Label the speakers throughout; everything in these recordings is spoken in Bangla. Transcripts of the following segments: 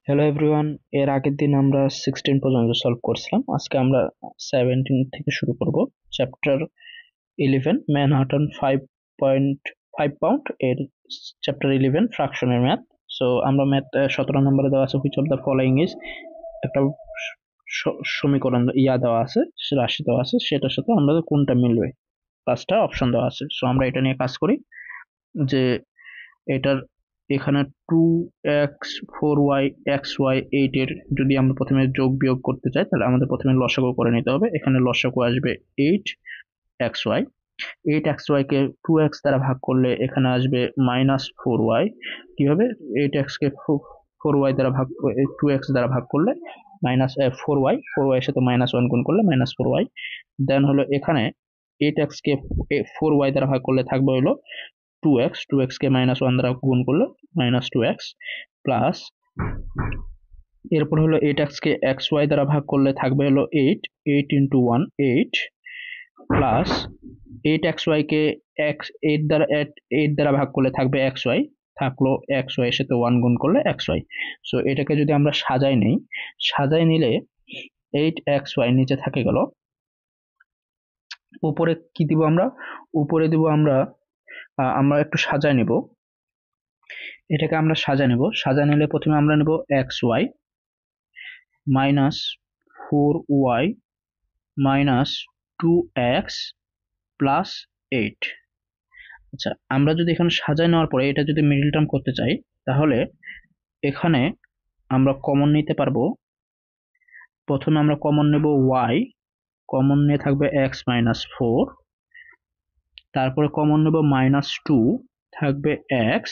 Speaker 1: Hello everyone. এর আগের দিন আমরা 16 পর্যন্ত সলভ করছিলাম। আজকে আমরা 17 থেকে শুরু করব। চ্যাপ্টার 11 ম্যানহাটন 5.5 পাউন্ড এর চ্যাপ্টার 11 ফ্র্যাকশনের ম্যাথ। সো আমরা ম্যাথ 17 নম্বরে দেওয়া আছে which of the following is একটা সমীকরণ দেওয়া আছে, রাশি দেওয়া আছে, সেটার সাথে আমাদের কোনটা মিলবে, পাঁচটা অপশন দেওয়া আছে। সো আমরা এটা নিয়ে কাজ করি যে এটার এখানে 2x 4y xy 8 এর যদি আমরা প্রথমে যোগ বিয়োগ করতে চাই তাহলে আমাদের প্রথমে লসাগু করে নিতে হবে। এখানে লসাগু আসবে 8xy। 8xy কে 2x দ্বারা ভাগ করলে এখানে আসবে -4y। কিভাবে? 8x কে 4y দ্বারা ভাগ 2x দ্বারা ভাগ করলে -4y, 4y এর সাথে -1 গুণ করলে -4y। দেন হলো এখানে 8x কে 4y দ্বারা ভাগ করলে থাকবে হলো 2x কে -1 দ্বারা গুণ করলে -2x প্লাস এরপর হলো 8x কে xy দ্বারা ভাগ করলে থাকবে হলো 8 ইন্টু 1 8 প্লাস 8xy কে 8 দ্বারা ভাগ করলে থাকবে xy, থাকলো xy এর সাথে 1 গুণ করলে xy। সো এটাকে যদি আমরা সাজাই নিলে 8xy নিচে থাকে গেল। উপরে কি দিব আমরা? উপরে দিব আমরা একটু সাজায় নেব। এটাকে আমরা সাজা নিলে প্রথমে আমরা নেব xy -4y -2x প্লাস 8। আচ্ছা, আমরা যদি এখানে সাজায় নেওয়ার পরে এটা যদি মিডল টার্ম করতে চাই তাহলে এখানে আমরা কমন নিতে পারবো। প্রথমে আমরা কমন নেব y, কমন নিয়ে থাকবে x -4, তারপরে কমন নেব -2, থাকবে x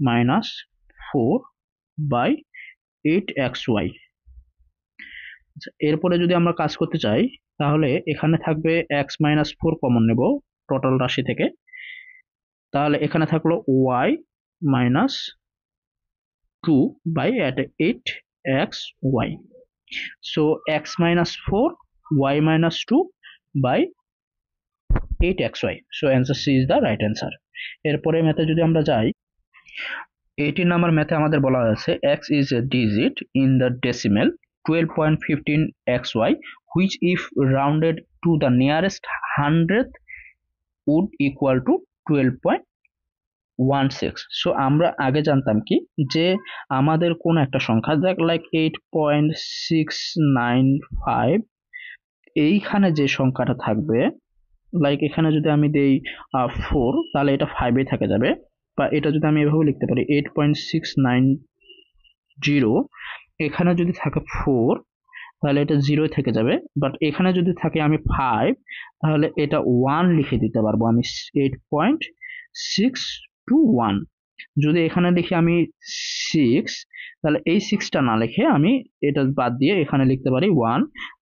Speaker 1: -4 বাই 8xy। আচ্ছা, এরপরে যদি আমরা কাজ করতে চাই তাহলে এখানে থাকবে x -4 কমন নেব টোটাল রাশি থেকে, তাহলে এখানে থাকলো y -2 by 8xy। So x -4 y -2 by 8xy। So answer C is the right answer. এরপরে ম্যাথে যদি আমরা যাই, 18 নাম্বার ম্যাথে আমাদের বলা হয়েছে x is a digit in the decimal 12.15xy which if rounded to the nearest hundredth would equal to 12.16। So আমরা আগে জানতাম কি যে আমাদের কোন একটা সংখ্যা লাইক 8.695, এইখানে যে সংখ্যাটা থাকবে, লাইক এখানে যদি আমি দেই 4 তাহলে এটা 5 এ থেকে যাবে, বা এটা যদি আমি এভাবে লিখতে পারি 8.690, এখানে যদি থাকে 4 তাহলে এটা 0 থেকে যাবে, বাট এখানে যদি থাকে আমি 5 তাহলে এটা 1 লিখে দিতে পারবো আমি। 8.621। যদি এখানে লিখি আমি 6 তাহলে এই 6টা না লিখে আমি এটা বাদ দিয়ে এখানে লিখতে পারি 1।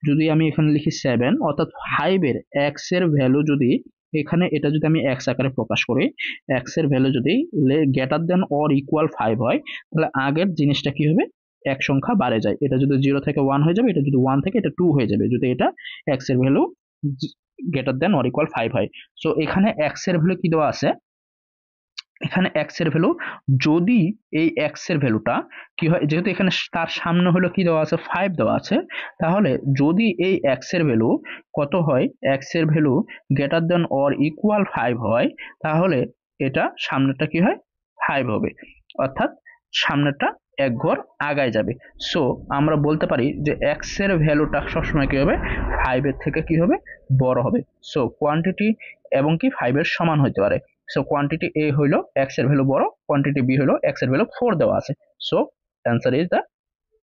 Speaker 1: যদি আমি এখানে লিখি 7, অর্থাৎ 5 এর x এর ভ্যালু যদি এখানে এটা যদি আমি x আকারে প্রকাশ করি, x এর ভ্যালু যদি গ্রেটার দেন অর ইকুয়াল 5 হয় তাহলে আগের জিনিসটা কি হবে? এক সংখ্যা বাড়ে যায়। এটা যদি 0 থেকে 1 হয়ে যাবে, এটা যদি 1 থেকে এটা 2 হয়ে যাবে যদি এটা x এর value greater than or equal 5 হয়। সো এখানে x এর ভ্যালু কি দেওয়া আছে? এখানে x এর ভ্যালু, যদি এই x এর ভ্যালুটা কি হয়, যেহেতু এখানে তার সামনে হলো কি দেওয়া আছে 5 দেওয়া আছে, তাহলে যদি এই x এর ভ্যালু কত হয়, x এর value greater than or equal 5 হয়, তাহলে এটা সামনেটা কি হয় 5 হবে, অর্থাৎ সামনেটা এক ঘর আগায় যাবে। সো আমরা বলতে পারি যে x এর ভ্যালুটা সবসময় কি হবে 5 এর থেকে কি হবে বড় হবে। সো কোয়ান্টিটি এবং কি 5 এর সমান হতে পারে। সো কোয়ান্টিটি এ হইলো x এর ভ্যালু বড়, কোয়ান্টিটি বি হইলো x এর ভ্যালু 4 দেওয়া আছে। So answer is the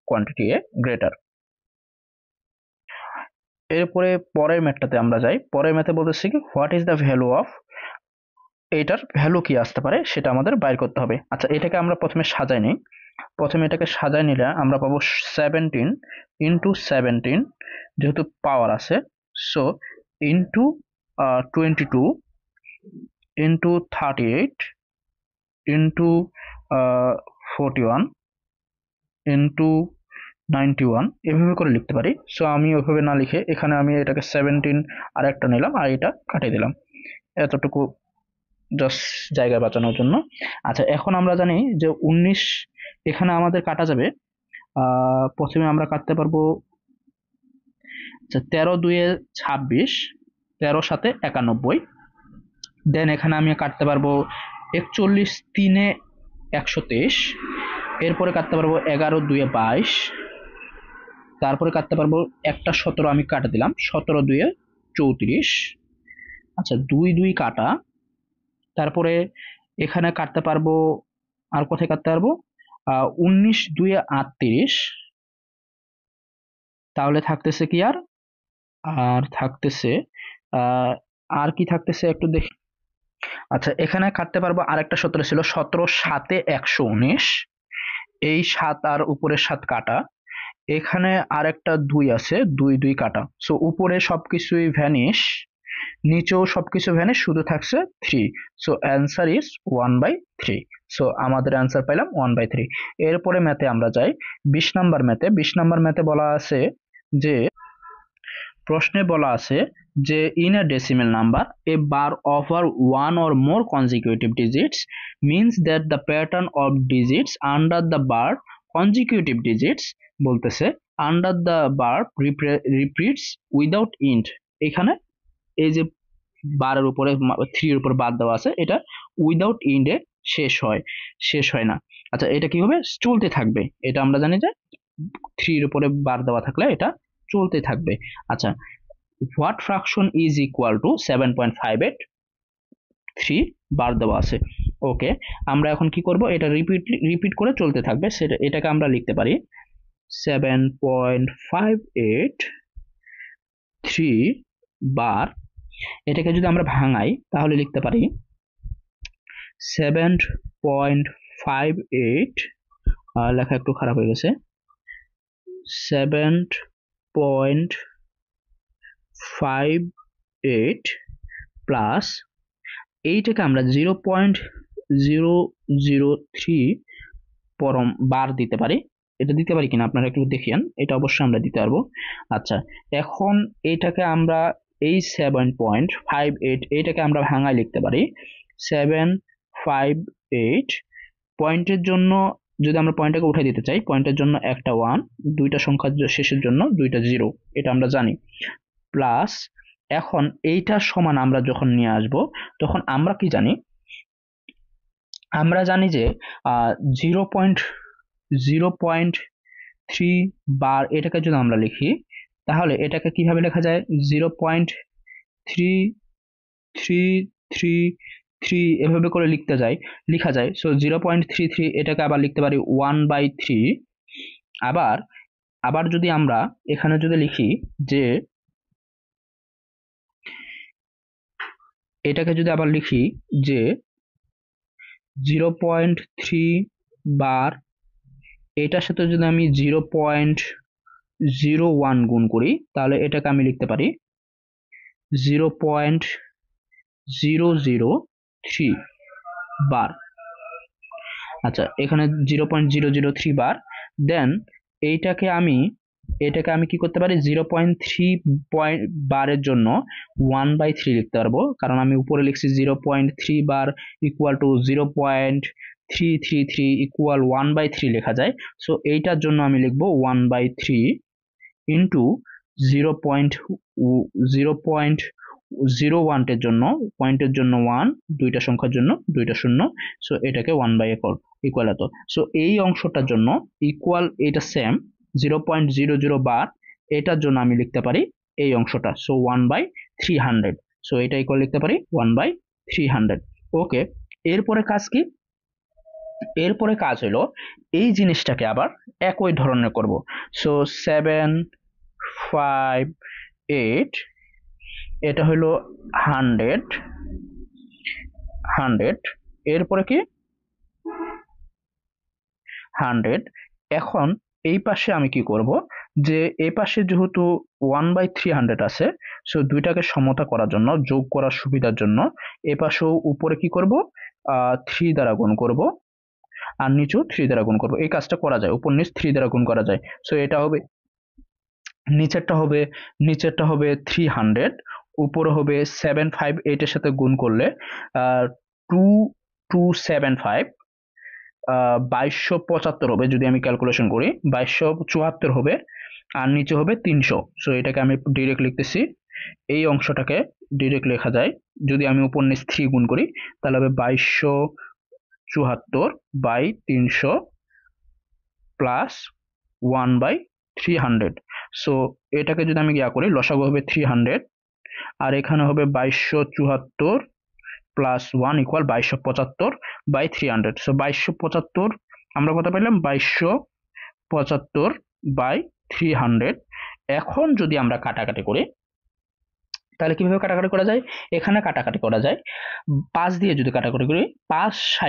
Speaker 1: quantity A greater. এরপরে পরের ম্যাথটাতে আমরা যাই। পরের ম্যাথে বলতেছি কি what is the value of, এটার ভ্যালু কি আসতে পারে সেটা আমাদের বাইর করতে হবে। আচ্ছা, এটাকে আমরা প্রথমে সাজাই নিই। প্রথমে এটাকে সাজাই নিলে আমরা পাবো 17 ইন্টু 17, যেহেতু পাওয়ার আছে, so into 22 into 38 into 41 into 91, এভাবে করে লিখতে পারি। সো আমি ওইভাবে না লিখে এখানে আমি এটাকে 17 আর একটা নিলাম আর এটা কাটিয়ে দিলাম, এতটুকু জাস্ট জায়গা বাঁচানোর জন্য। আচ্ছা, এখন আমরা জানি যে 19 এখানে আমাদের কাটা যাবে প্রথমে আমরা কাটতে পারবো, আচ্ছা 13 2 26, 13 7 91। দেন এখানে আমি কাটতে পারবো 41 3 123। এরপরে কাটতে পারবো 11 2 22। তারপরে কাটতে পারবো একটা 17 আমি কাটে দিলাম, 17 2 34। আচ্ছা 2 2 কাটা। তারপরে এখানে কাটতে পারবো, আর কোথায় কাটতে পারবো, 19 2 38। তাহলে থাকতেছে কি আর, আর থাকতেছে আহ আর কি থাকতেছে একটু দেখি। আচ্ছা এখানে কাটতে পারবো, আরেকটা 17 ছিল, 17 7 119। এই 7 আর উপরের 7 কাটা। এখানে আরেকটা 2 আছে, 2 2 কাটা। সো উপরে সবকিছুই ভ্যানিশ, নিচেও সবকিছু ভ্যানিশ, শুধু থাকছে 3। So answer is 1/3। সো আমাদের অ্যান্সার পেলাম 1/3। এরপরে ম্যাথে আমরা যাই 20 নাম্বার ম্যাথে। 20 নাম্বার ম্যাথে বলা আছে যে, প্রশ্নে বলা আছে যে in a decimal number a bar over one or more consecutive digits means that the pattern of digits under the bar consecutive digits, বলতেছে under the bar repeats without end. এখানে এই যে বারের উপরে 3 এর উপর বাদ দেওয়া আছে, এটা উইদাউট ইন্ডে শেষ হয় না। আচ্ছা এটা কি হবে, চলতে থাকবে। এটা আমরা জানি যে 3 এর উপরে বার দেওয়া থাকলে এটা চলতে থাকবে। আচ্ছা what fraction is equal to 7.58, 3 বার দেওয়া আছে। ওকে, আমরা এখন কি করব, এটা রিপিট করে চলতে থাকবে, সেটা এটাকে আমরা লিখতে পারি 7.58 3 বার। এটাকে যদি আমরা ভাঙাই তাহলে লিখতে পারি 7.58, লেখা একটু খারাপ হয়ে গেছে, 7.58 প্লাস এইটাকে আমরা 0.003 পরম বার দিতে পারি। এটা দিতে পারি কিনা আপনারা একটু দেখিয়েন, এটা অবশ্যই আমরা দিতে পারবো। আচ্ছা এখন এইটাকে আমরা এই 7.58 এইটাকে আমরা ভাঙায় লিখতে পারি 758 পয়েন্টের জন্য, যদি আমরা পয়েন্টটাকে উঠে দিতে চাই, পয়েন্টের জন্য একটা 1, দুইটা সংখ্যার শেষের জন্য দুইটা 0, এটা আমরা জানি। প্লাস এখন এইটার সমান আমরা যখন নিয়ে আসব, তখন আমরা কি জানি, আমরা জানি যে 0.3 বার, এটাকে যদি আমরা লিখি তাহলে এটাকে কিভাবে লেখা যায়, 0.3333 এভাবে করে লেখা যায়। সো 0.33 এটাকে আবার লিখতে পারি 1/3। আবার আবার যদি আমরা এখানে যদি লিখি যে, এটাকে যদি আবার লিখি যে 0.3 বার, এটার সাথে যদি আমি 0.01 গুণ করি, তাহলে এটাকে আমি লিখতে পারি 0.003 বার। আচ্ছা এখানে 0.003 বার। দেন এটাকে আমি কি করতে পারি, 0.3 বারের জন্য 1/3 লিখতে পারবো, কারণ আমি উপরে লিখছি 0.3 বার ইকুয়াল টু 0.333 ইকুয়াল 1/3 লেখা যায়। সো এইটার জন্য আমি লিখবো 1/3 ইন্টু 0.01 এর জন্য, পয়েন্টের জন্য 1, দুইটা সংখ্যার জন্য দুইটা শূন্য। সো এটাকে 1/4 ইকুয়াল এত। সো এই অংশটার জন্য ইকুয়াল, এটা সেম 0.00 বার, এটার জন্য আমি লিখতে পারি এই অংশটা, সো 1/300। সো এটা ইকুয়াল লিখতে পারি 1/300। ওকে, এরপরে কাজ কি, এরপরে কাজ হলো এই জিনিসটাকে আবার একই ধরনের করব। সো 758 এটা হলো 100, এরপরে কি 100। এখন এই পাশে আমি কি করব, যে এই পাশে যেহেতু 1/300 আছে, সো দুইটাকে সমতা করার জন্য, যোগ করার সুবিধার জন্য এই পাশেও উপরে কি করব, 3 দ্বারা গুণ করব, আর নিচেও 3 দ্বারা গুণ করব। এই কাজটা করা যায়, উপর নিচ 3 দ্বারা গুণ করা যায়। সো এটা হবে, নিচেরটা হবে 300, উপরে হবে 758 এর সাথে গুণ করলে 2275, 2275 হবে যদি আমি ক্যালকুলেশন করি, 2274 হবে, আর নিচে হবে 300। সো এটাকে আমি ডিরেক্ট লিখতেছি, এই অংশটাকে ডিরেক্ট লেখা যায় যদি আমি উপর নিচ 3 গুণ করি, তাহলে হবে 2274 বাই 300 প্লাস 1/300। সো এটাকে যদি আমি ইয়া করি, লসাগু হবে 300, আর এখানে হবে 2274 প্লাস 1 ইকুয়াল 2275/300। সো 2275 আমরা কত পেলাম, 2275/300। এখন যদি আমরা কাটাকাটি করি, তাহলে কিভাবে কাটাকাটি করা যায়? এখানে কাটাকাটি করা যায় 5 দিয়ে, যদি কাটাকাটি করি 5 ×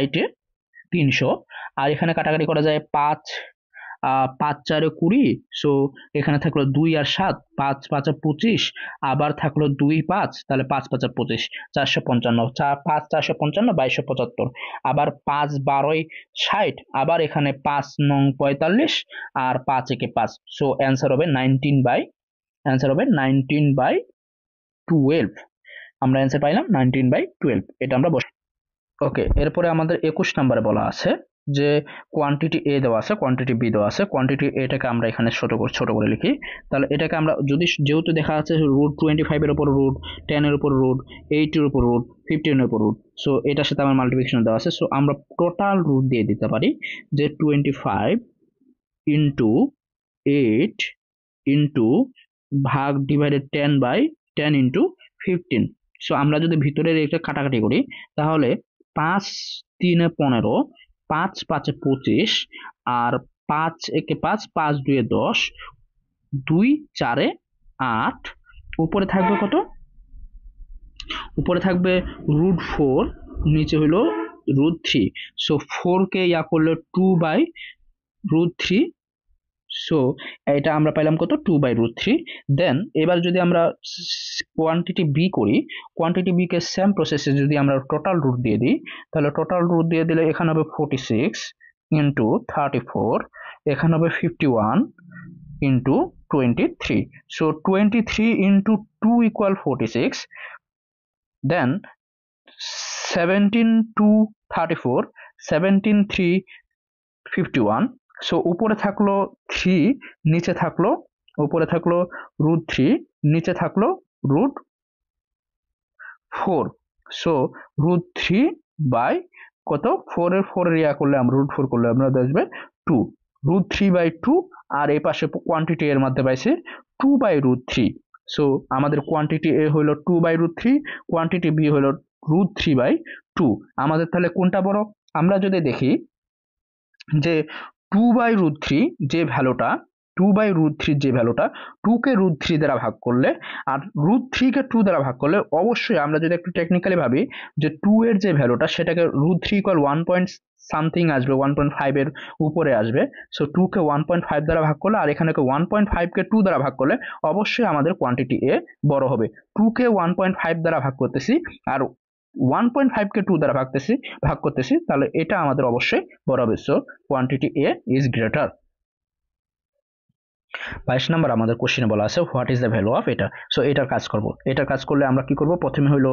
Speaker 1: 300, আর এখানে কাটাকাটি করা যায় 5 5 4 20। সো এখানে থাকলো 2 আর 7, 5 5 25, আবার থাকলো 2 5, তাহলে 5 5 25, 455, 5 455 2275, আবার 5 12 60, আবার এখানে 5 9 45, আর 5 1 5। সো অ্যান্সার হবে 19/12। আমরা অ্যান্সার পাইলাম 19/12, এটা আমরা বসাই। ওকে, এরপরে আমাদের 21 নম্বরে বলা আছে যে কোয়ান্টিটি এ দেওয়া আছে, কোয়ান্টিটি বি দেওয়া আছে। কোয়ান্টিটি এটাকে আমরা এখানে ছোট করে লিখি। তাহলে এটাকে আমরা যদি, যেহেতু দেখা আছে √25 এর উপর √10 এর উপর √8 এর উপর √15 এর উপর সো এটার সাথে আমার মাল্টিপ্লিকেশন দেওয়া আছে। সো আমরা টোটাল রুট দিয়ে দিতে পারি যে 25 ইন্টু 8 ইন্টু ভাগ ডিভাইডেড 10/10 ইন্টু 15। সো আমরা যদি ভিতরের এটা কাটাকাটি করি, তাহলে 5 3 15, 5 5 25, আর 5 1 5, 5 2 10, 2 4 8, উপরে থাকবে কত? উপরে থাকবে √4, নিচে হলো √3। সো 4 কে ইয়া করলে 2/√3। সো এটা আমরা পাইলাম কত, 2/√3। দেন এবার যদি আমরা কোয়ান্টিটি বি করি, কোয়ান্টিটি বি কে সেম প্রসেসে যদি আমরা টোটাল রুট দিয়ে দিই, তাহলে টোটাল রুট দিয়ে দিলে এখানে হবে 46 ইন্টু 34, এখানে হবে 51 ইন্টু 23। সো 23 ইন্টু 2 ইকুয়াল 46, দেন 17 2 34, 17 3 51। সো উপরে থাকলো 3, নিচে থাকলো, উপরে থাকলো √3, নিচে থাকলো √4। সো √3 বাই কত, 4 এর 4 ইয়া করলে আমরা √4 করলে আমরা আসবে 2, √3/2, আর এই পাশে কোয়ান্টিটি এর মধ্যে পাইছে 2/√3। সো আমাদের কোয়ান্টিটি এ হলো 2/√3, কোয়ান্টিটি বি হলো √3/2। আমাদের তাহলে কোনটা বড়? আমরা যদি দেখি যে 2/√3 যে ভ্যালুটা, 2/√3 যে ভ্যালুটা 2 কে √3 দ্বারা ভাগ করলে, আর √3 কে 2 দ্বারা ভাগ করলে, অবশ্যই আমরা যদি একটু টেকনিক্যালি ভাবি যে 2 এর যে ভ্যালুটা সেটাকে √3 ইকুয়াল 1 পয়েন্ট সামথিং আসবে, 1.5 এর উপরে আসবে। সো 2 কে 1.5 দ্বারা ভাগ করলে, আর এখানে 1.5 কে 2 দ্বারা ভাগ করলে অবশ্যই আমাদের কোয়ান্টিটি এ বড় হবে। 2 কে 1.5 দ্বারা ভাগ করতেছি, আর 1.5 কে 2 দ্বারা ভাগ করতেছি, তাহলে এটা আমাদের অবশ্যই বড় হবে। So quantity A is greater. 22 নম্বর আমাদের কোশ্চেনে বলা আছে what is the value of এটা। সো এটার কাজ করব। এটার কাজ করলে আমরা কি করব, প্রথমে হলো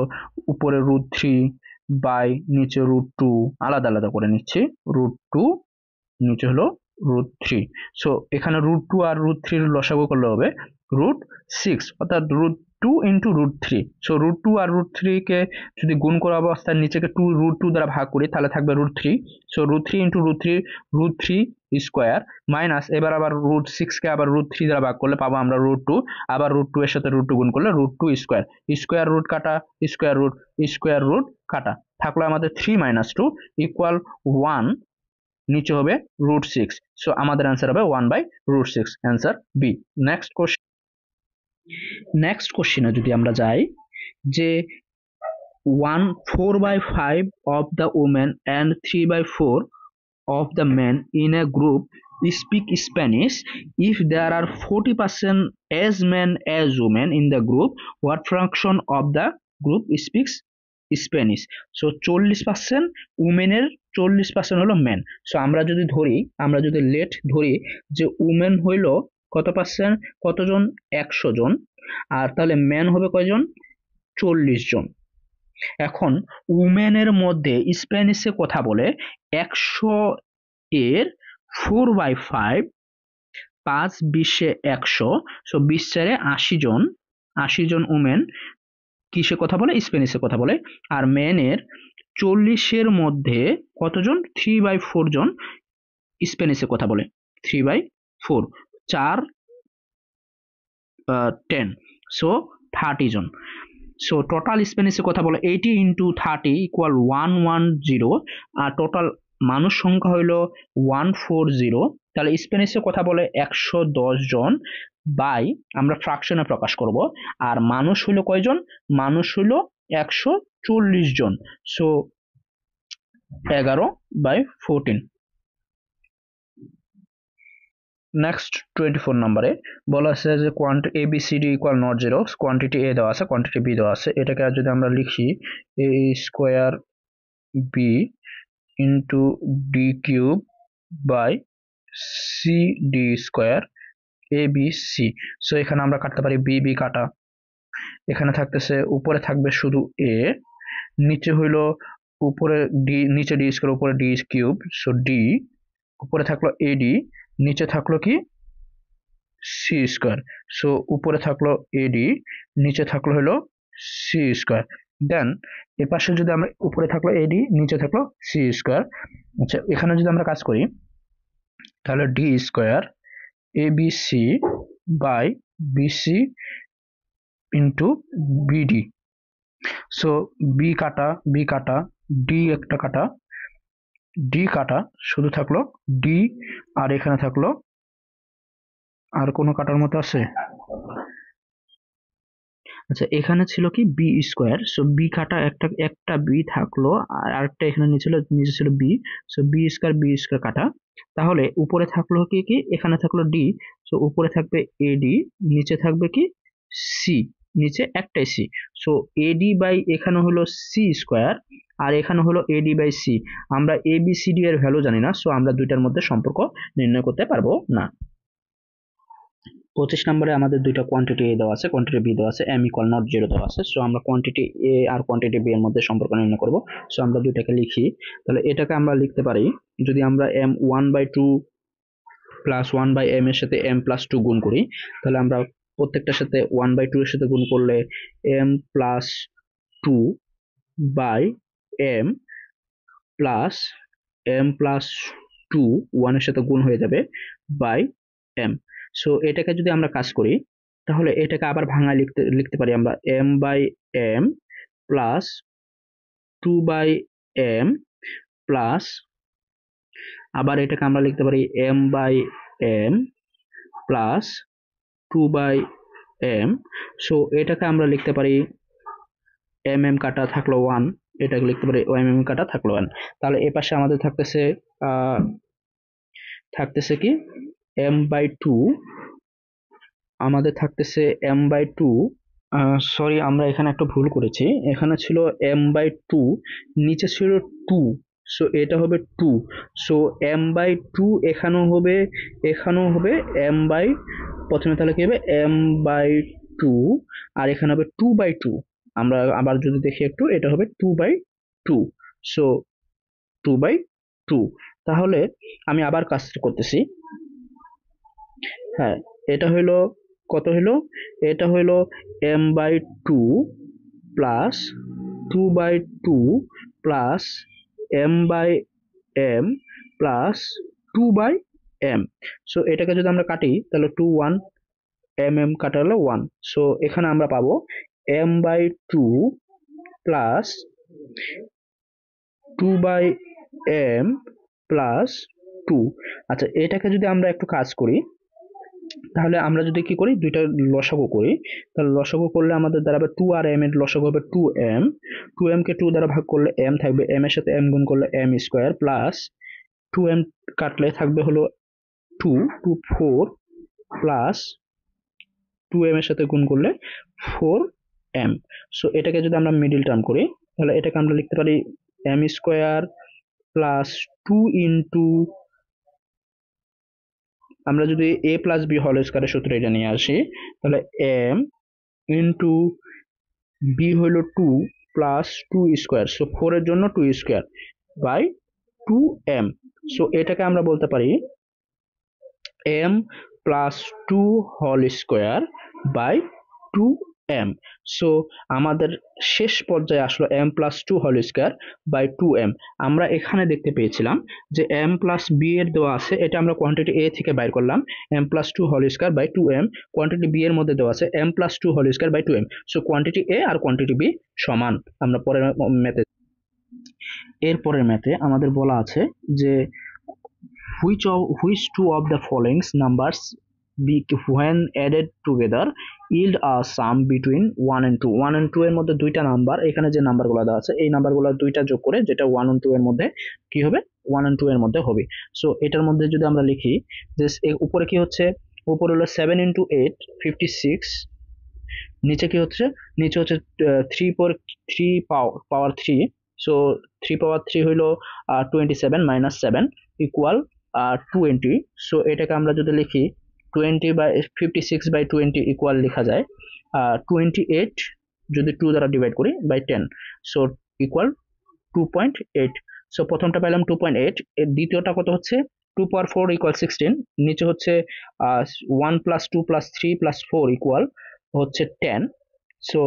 Speaker 1: উপরে √3 বাই নিচে √2 আলাদা আলাদা করে নিচ্ছি, √2 নিচে হলো √3। সো এখানে √2 আর √3 এর লসাগু করলে হবে √6, অর্থাৎ √2 ইন্টু √3। সো √2 আর √3 কে যদি গুণ করা অবস্থায় নিচেকে √2 দ্বারা ভাগ করি, তাহলে থাকবে √3। সো √3 ইন্টু √3 স্কোয়ার, মাইনাস এবার আবার √6 কে আবার √3 দ্বারা ভাগ করলে পাবো আমরা √2, আবার √2 এর সাথে √2 গুণ করলে √2 স্কোয়ার, স্কোয়ার রুট কাটা, স্কোয়ার রুট কাটা, থাকলো আমাদের 3 - 2 ইকুয়াল 1, নিচে হবে √6। সো আমাদের অ্যান্সার হবে 1/√6, অ্যান্সার বি। নেক্সট কোশ্চেনে যদি আমরা যাই যে 4/5 of the women and 3/4 of the men in a group speak Spanish. If there are 40% as men as women in the group, what fraction of the group speaks Spanish? So 40% উমেনের, 40% হলো মেন। সো আমরা যদি লেট ধরি যে উমেন হইলো কত পার্সেন্ট, কতজন, 100 জন, আর তাহলে মেন হবে কয়জন, 40 জন। এখন উমেনের মধ্যে স্প্যানিশে কথা বলে 100 এর 4/5, 5 20 100, সো 20 4 80 জন, 80 জন উমেন কিসে কথা বলে, স্প্যানিশে কথা বলে। আর মেনের 40-এর মধ্যে কতজন, 3/4 জন স্প্যানিশে কথা বলে। 3/4, 4 10, সো 30 জন। সো টোটাল স্প্যানিশে কথা বলে 80 ইন্টু 30 ইকুয়াল 110, আর টোটাল মানুষ সংখ্যা হইলো 140। তাহলে স্প্যানিশে কথা বলে 110 জন বাই, আমরা ফ্রাকশনে প্রকাশ করব, আর মানুষ হইলো কয়জন, মানুষ হইলো 140 জন, সো 11/14। নেক্সট 24 নম্বরে বলা আছে যে quantity A B C D equal not zero, quantity A দেওয়া আছে, কোয়ান্টিটি বি দেওয়া আছে। এটাকে যদি আমরা লিখি A square B into D cube by C D square A B C. So এখানে আমরা কাটতে পারি বি বি কাটা, এখানে থাকতেছে উপরে থাকবে শুধু এ, নিচে হইলো উপরে ডি, নিচে ডি স্কোয়ার উপরে ডি কিউব, সো ডি, উপরে থাকলো এডি, নিচে থাকলো কি সি স্কোয়ার, সো উপরে থাকলো এডি, নিচে থাকলো হলো সি স্কোয়ার। দেন এপাশে যদি আমরা, উপরে থাকলো এডি, নিচে থাকলো সি স্কোয়ার। আচ্ছা, এখানে যদি আমরা কাজ করি তাহলে D square A B C by BC into BD. So B কাটা, বি কাটা, ডি একটা কাটা, ডি কাটা, শুধু থাকলো ডি, আর এখানে থাকলো, আর কোনো কাটার মতো আছে? আচ্ছা, এখানে ছিল কি বি স্কোয়ার, সো বি কাটা একটা, একটা বি থাকলো, আর আরেকটা এখানে নিচে ছিল বি, সো বি স্কোয়ার কাটা। তাহলে উপরে থাকলো কি কি, এখানে থাকলো ডি, সো উপরে থাকবে এডি, নিচে থাকবে কি সি, নিচে একটাই সি, সো এডি বাই এখানে হলো সি স্কোয়ার, আর এখানে হলো এডি বাই সি। আমরা এ বি সি ডি এর ভ্যালু জানি না, সো আমরা দুইটার মধ্যে সম্পর্ক নির্ণয় করতে পারবো না। 25 নম্বরে আমাদের দুইটা কোয়ান্টিটি এ দেওয়া আছে, কোয়ান্টিটি বি দেওয়া আছে, এম ইকুয়াল নট জিরো দেওয়া আছে। সো আমরা কোয়ান্টিটি এ আর কোয়ান্টিটি বি এর মধ্যে সম্পর্ক নির্ণয় করব। সো আমরা দুইটাকে লিখি, তাহলে এটাকে আমরা লিখতে পারি, যদি আমরা এম 1/2 প্লাস 1/m এর সাথে m প্লাস 2 গুণ করি, তাহলে আমরা প্রত্যেকটার সাথে 1/2 এর সাথে গুণ করলে m plus 2 by m plus m plus 2, 1 এর সাথে গুণ হয়ে যাবে, বাই m। সো এটাকে যদি আমরা কাজ করি তাহলে এটাকে আবার ভাঙায় লিখতে পারি আমরা m by m plus 2/m plus, আবার এটাকে আমরা লিখতে পারি m by m plus 2/m। So এটাকে আমরা লিখতে পারি mm কাটা থাকলো 1, এটাকে লিখতে পারি mm কাটা থাকলো 1। তাহলে এ পাশে আমাদের থাকতেছে থাকতেছে কি m/2, আমাদের থাকতেছে m/2, সরি আমরা এখানে একটা ভুল করেছি, এখানে ছিল m/2, নিচে ছিল 2, সো এটা হবে 2, সো m/2 এখানেও হবে m/, প্রথমে তাহলে কি হবে m/2, আর এখানে হবে 2/2। আমরা আবার যদি দেখি একটু, এটা হবে 2/2, সো 2/2। তাহলে আমি আবার কাজটা করতেছি, হ্যাঁ, এটা হইলো কত হইলো, এটা হইলো m/2 plus 2/2 plus m/m plus 2/m। So এটাকে যদি আমরা কাটি তাহলে 2 1, mm কাটা হলো 1, সো এখানে আমরা পাবো m/2 প্লাস 2/m প্লাস 2। আচ্ছা, এটাকে যদি আমরা একটু কাজ করি তাহলে আমরা যদি কি করি, দুইটা লসাগু করি, তাহলে লসাগু করলে আমাদের দাঁড়াবে 2 আর m এর লসাগু হবে 2m, 2m কে 2 দ্বারা ভাগ করলে m থাকবে, m এর সাথে m গুণ করলে m স্কোয়ার প্লাস 2m কাটলে থাকবে হলো 2, 4 প্লাস 2m এর সাথে গুণ করলে 4m। সো এটাকে যদি আমরা মিডিল টার্ম করি তাহলে এটাকে আমরা লিখতে পারি m স্কোয়ার প্লাস 2 ইন্টু, আমরা যদি a প্লাস বি হোল স্কয়ারের সূত্র এটা নিয়ে আসি তাহলে m ইন্টু বি হইল 2 প্লাস 2 স্কোয়ার, সো 4 এর জন্য 2 স্কোয়ার বাই 2m। সো এটাকে আমরা বলতে পারি m plus 2 whole square by 2m। সো আমাদের শেষ পর্যায়ে আসলো m plus 2 whole square by 2m। আমরা এখানে দেখতে পেয়েছিলাম যে m প্লাস b এর দেওয়া আছে, এটা আমরা কোয়ান্টিটি a থেকে বাইর করলাম, m plus 2 whole square by 2m। Quantity b এর মধ্যে দেওয়া আছে m plus 2 whole square by 2m। So quantity a আর কোয়ান্টিটি b সমান। আমরা পরের ম্যাথে, এরপরের ম্যাথে আমাদের বলা আছে যে which two of the following numbers when added together yield a sum between 1 and 2। 1 and 2 এর মধ্যে দুইটা নাম্বার, এখানে যে নাম্বারগুলো দেওয়া আছে এই নাম্বারগুলো দুইটা যোগ করে যেটা 1 and 2 এর মধ্যে কি হবে, 1 and 2 এর মধ্যে হবে। সো এটার মধ্যে যদি আমরা লিখি যে উপরে কি হচ্ছে, উপরে হলো 7 into 8 56, নিচে কি হচ্ছে, নিচে হচ্ছে 3 পাওয়ার 3। সো 3 পাওয়ার 3 হইলো 27 মাইনাস 7 ইকুয়াল 20। সো এটাকে আমরা যদি লিখি 20 বাই 56 বাই 20 ইকুয়াল লেখা যায় 28 যদি 2 দ্বারা ডিভাইড করি বাই 10, সো ইকুয়াল 2.8। সো প্রথমটা পেলাম 2.8, এর দ্বিতীয়টা কত হচ্ছে 2 পাওয়ার 4 ইকুয়াল 16, নিচে হচ্ছে 1 প্লাস 2 প্লাস 3 প্লাস 4 ইকুয়াল হচ্ছে 10। সো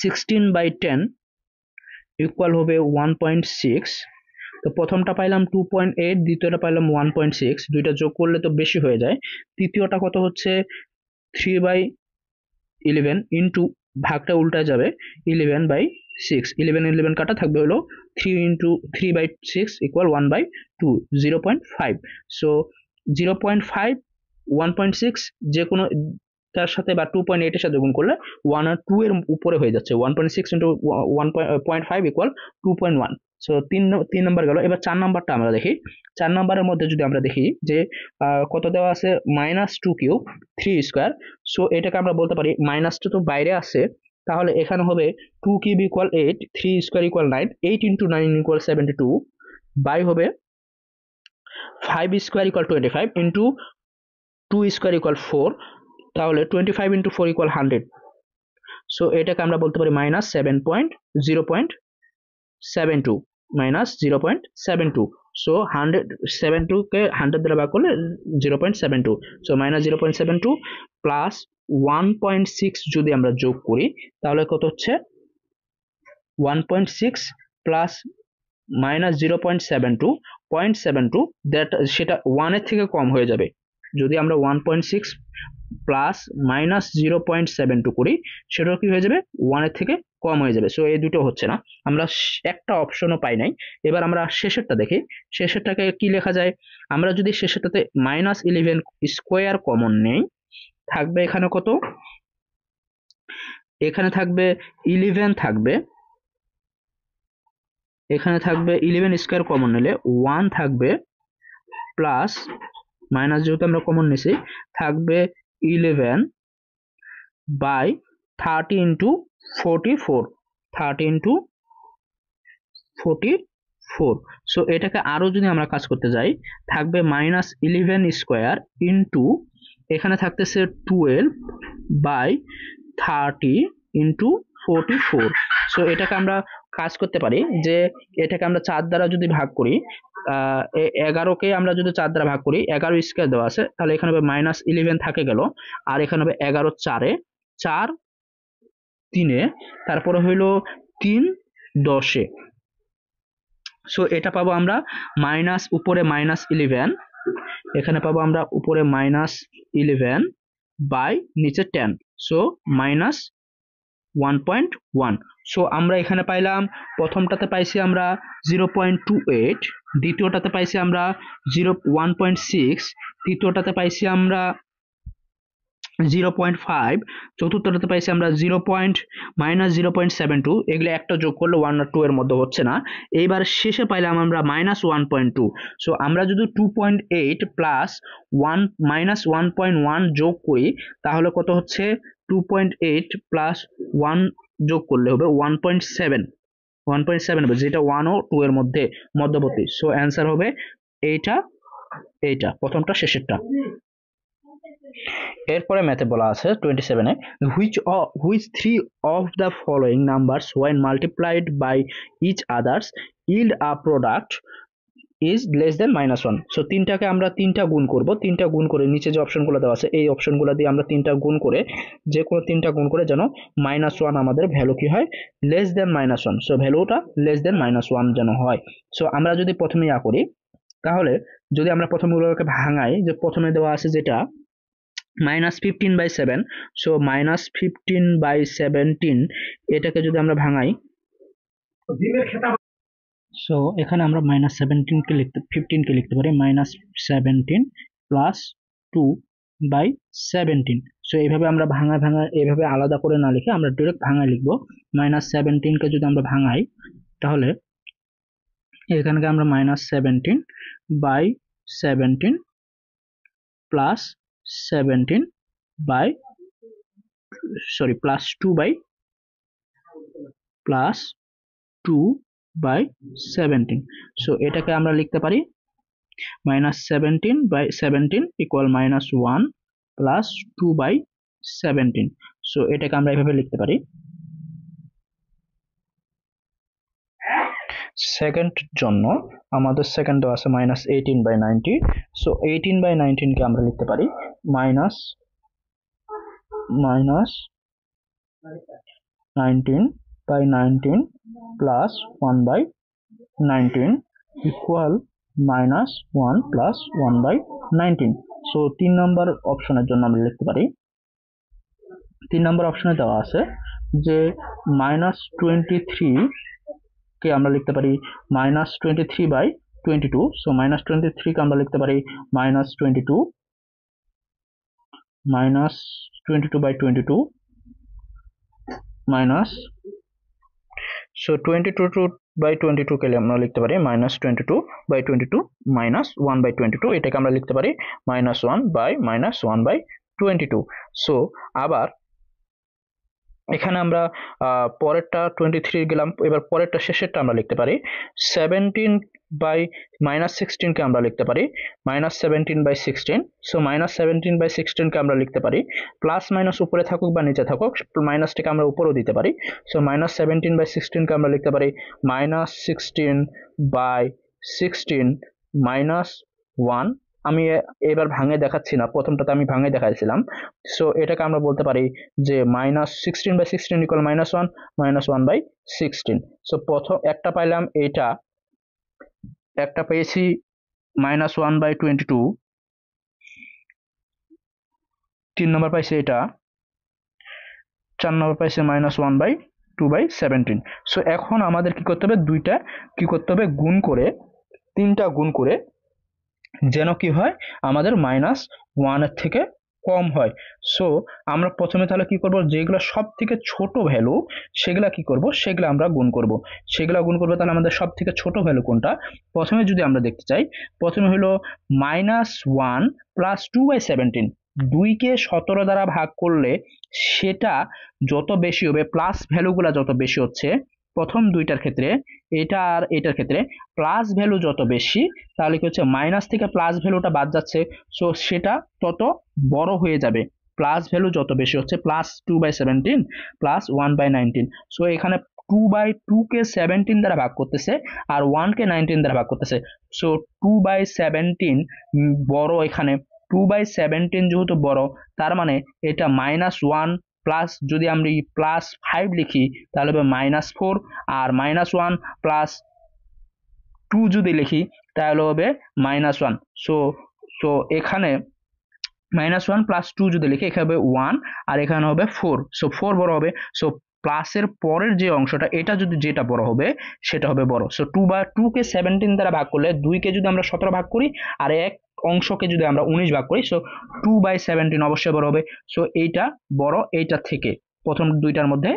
Speaker 1: 16 বাই 10 ইকুয়াল হবে 1.6। তো প্রথমটা পাইলাম 2.8, দ্বিতীয়টা পাইলাম 1.6, দুইটা যোগ করলে তো বেশি হয়ে যায়। তৃতীয়টা কত হচ্ছে 3 বাই 11 ইন্টু ভাগটা উল্টায় যাবে 11 বাই 6, 11 কাটা থাকবে হলো 3 into 3 by 6 equal 1 by 2, 0.5। So 0.5 1.6 যে কোনো তার সাথে বা 2.8 এর সাথে গুণ করলে 1 আর 2 এর উপরে হয়ে যাচ্ছে, 1.6 ইন্টু 1.5 ইকুয়াল 2.1। সো তিন নাম্বার গেল। এবার 4 নাম্বারটা আমরা দেখি। 4 নাম্বারের মধ্যে যদি আমরা দেখি যে কত দেওয়া আছে -2 কিউব 3 স্কোয়ার। সো এটাকে আমরা বলতে পারি মাইনাসটা তো বাইরে আছে, তাহলে এখানে হবে 2 cube equal 8, 3 square equal 9, 8 into 9 equal 72, by হবে 5 square equal 25 into 2 square equal 4, তাহলে 25 ইন্টু 4 ইকুয়াল 100। সো এটাকে আমরা বলতে পারি -0.72 মাইনাস 0.72। সো 172 কে 100 দ্বারা ভাগ করলে 0.72, সো মাইনাস 0.72 প্লাস 1.6 যদি আমরা যোগ করি তাহলে কত হচ্ছে 1.6 প্লাস মাইনাস 0.72 দ্যাট সেটা 1 এর থেকে কম হয়ে যাবে। যদি আমরা 1.6 প্লাস মাইনাস 0.72 করি সেটাও কি হয়ে যাবে 1 এর থেকে কম হয়ে যাবে। সো এই দুটো হচ্ছে না, আমরা একটা অপশনও পাই নাই। এবার আমরা শেষেরটা দেখি, শেষেরটাকে কি লেখা যায়। আমরা যদি শেষেরটাতে -11 স্কোয়ার কমন নেই, থাকবে এখানে কত, এখানে থাকবে 11 থাকবে, এখানে থাকবে 11 স্কোয়ার কমন নিলে 1 থাকবে, প্লাস মাইনাস যেহেতু আমরা কমন নিছি থাকবে 11 বাই 30 ইন্টু 44, 30 ইন্টু 44। সো এটাকে আরো যদি আমরা কাজ করতে যাই থাকবে -11 স্কোয়ার ইন্টু এখানে থাকতেছে 12 বাই 30 ইন্টু 44। সো এটাকে আমরা কাজ করতে পারি যে এটাকে আমরা 4 দ্বারা যদি ভাগ করি, 11কে আমরা যদি 4 দ্বারা ভাগ করি, 11 স্কোয়ার দেওয়া আছে, তাহলে এখানে হবে -11 থাকে গেল, আর এখানে হবে 11 4 4 3, তারপরে হইলো 3 10। সো এটা পাবো আমরা মাইনাস উপরে -11, এখানে পাবো আমরা উপরে -11 বাই নিচে 10, সো -1.1। সো আমরা এখানে পাইলাম প্রথমটাতে পাইছি আমরা 0.28, দ্বিতীয়টাতে পাইছি আমরা 1.6, তৃতীয়টাতে পাইছি আমরা 0.5, চতুর্থটাতে পাইছি আমরা -0.72। এগুলো একটা যোগ করলে 1 আর 2 এর মধ্যে হচ্ছে না। এইবার শেষে পাইলাম আমরা -1.2। সো আমরা যদি 2.8 প্লাস 1 যোগ করি তাহলে কত হচ্ছে 2.8 প্লাস 1 যোগ করলে হবে 1.7 হবে, যেটা 1 ও 2 এর মধ্যে মধ্যবর্তী। সো অ্যান্সার হবে এইটা, এইটা প্রথমটা শেষেরটা। এরপরে ম্যাথে বলা আছে 27-এ which three of the following numbers when multiplied by each others yield a product is less than -1। So তিনটাকে আমরা তিনটা গুণ করব, তিনটা গুণ করে নিচে যে অপশনগুলো দেওয়া আছে এই অপশনগুলো দিয়ে আমরা তিনটা গুণ করে, যে কোনো তিনটা গুণ করে যেন -1 আমাদের ভ্যালু কি হয়, লেস দেন -1। সো ভ্যালুটা লেস দেন -1 যেন হয়। সো আমরা যদি প্রথমে করি, তাহলে যদি আমরা প্রথমগুলোকে ভাঙাই, যে প্রথমে দেওয়া আছে যেটা -15/7, সো -15/17 এটাকে যদি আমরা ভাঙাই, সো এখানে আমরা -15 কে লিখতে পারি -17 প্লাস 2/17। সো এইভাবে আমরা ভাঙা এইভাবে আলাদা করে না লিখে আমরা ডিরেক্ট ভাঙায় লিখবো। -17 কে যদি আমরা ভাঙাই, তাহলে এখানকে আমরা -17/17 প্লাস 17 বাই প্লাস 2/17। সো এটাকে আমরা লিখতে পারি -17/17 ইকুয়াল -1 প্লাস 2/17। সো এটাকে আমরা এভাবে লিখতে পারি। সেকেন্ড জন্য আমাদের সেকেন্ড দেওয়া আছে -18/90। সো 18/19 কে আমরা লিখতে পারি -19/19 প্লাস 1/19 ইকুয়াল -1 প্লাস 1/19। সো 3 নম্বর অপশনের জন্য আমরা লিখতে পারি, 3 নম্বর অপশনে দেওয়া আছে যে -23 কে আমরা লিখতে পারি -23/22। সো -23 কে আমরা লিখতে পারি -22/22 মাইনাস, সো 22/22 কে আমরা লিখতে পারি -22/22 -1/22। এটাকে আমরা লিখতে পারি -1/22। সো আবার এখানে আমরা পরেরটা 23 গেলাম, এবার পরেরটা শেষেরটা আমরা লিখতে পারি 17/-16 কে আমরা লিখতে পারি -17/16। সো -17/16 কে আমরা লিখতে পারি, প্লাস মাইনাস উপরে থাকুক বা নিচে থাকুক, মাইনাসটাকে আমরা উপরেও দিতে পারি। সো -17/16 কে আমরা লিখতে পারি -16/16 -1। আমি এবার ভাঙে দেখাচ্ছি না, প্রথমটাতে আমি ভাঙে দেখাইছিলাম। সো এটাকে আমরা বলতে পারি যে -16/16 ইকুয়াল -1 -1/16। সো প্রথম একটা পাইলাম, এটা একটা পেয়েছি -1/22, 3 নম্বর পাইছি এটা, 4 নম্বর পাইছি -1/2/17। সো এখন আমাদের কি করতে হবে, দুইটা কি করতে হবে, গুণ করে, তিনটা গুণ করে যেন কি হয়, আমাদের -1 এর থেকে কম হয়। সো আমরা প্রথমে তাহলে কি করব, যেগুলো সব থেকে ছোট ভ্যালু সেগুলা কি করব, সেগুলো আমরা গুণ করব। তাহলে আমাদের সব থেকে ছোট ভ্যালু কোনটা, প্রথমে যদি আমরা দেখতে চাই, প্রথমে হলো -1 প্লাস 2/17। 2কে 17 দ্বারা ভাগ করলে সেটা যত বেশি হবে, প্লাস ভ্যালুগুলা যত বেশি হচ্ছে প্রথম দুইটার ক্ষেত্রে, এটা আর এটার ক্ষেত্রে প্লাস ভ্যালু যত বেশি, তাহলে কি হচ্ছে, মাইনাস থেকে প্লাস ভ্যালুটা বাদ যাচ্ছে, সো সেটা তত বড় হয়ে যাবে। প্লাস ভ্যালু যত বেশি হচ্ছে, প্লাস 2/17 প্লাস 1/19। সো এখানে 2/2 কে 17 দ্বারা ভাগ করতেছে আর 1 কে 19 দ্বারা ভাগ করতেছে। সো 2/17 বড়, এখানে 2/17 যেহেতু বড়, তার মানে এটা -1 প্লাস, যদি আমরা +5 লিখি তাহলে হবে -4, আর -1 প্লাস 2 যদি লিখি তাহলে হবে -1। সো সো এখানে -1 প্লাস 2 যদি লিখি, এখানে হবে 1 আর এখানে হবে 4। সো 4 বড় হবে। সো প্লাসের পরের যে অংশটা, এটা যদি যেটা বড় হবে সেটা হবে বড়। সো 2 কে 17 দ্বারা ভাগ করলে, 2 কে যদি আমরা 17 ভাগ করি আর এক অংশকে যদি আমরা 19 ভাগ করি, সো 2/17 অবশ্যই বড় হবে। সো এইটা বড় এইটা থেকে, প্রথম দুইটার মধ্যে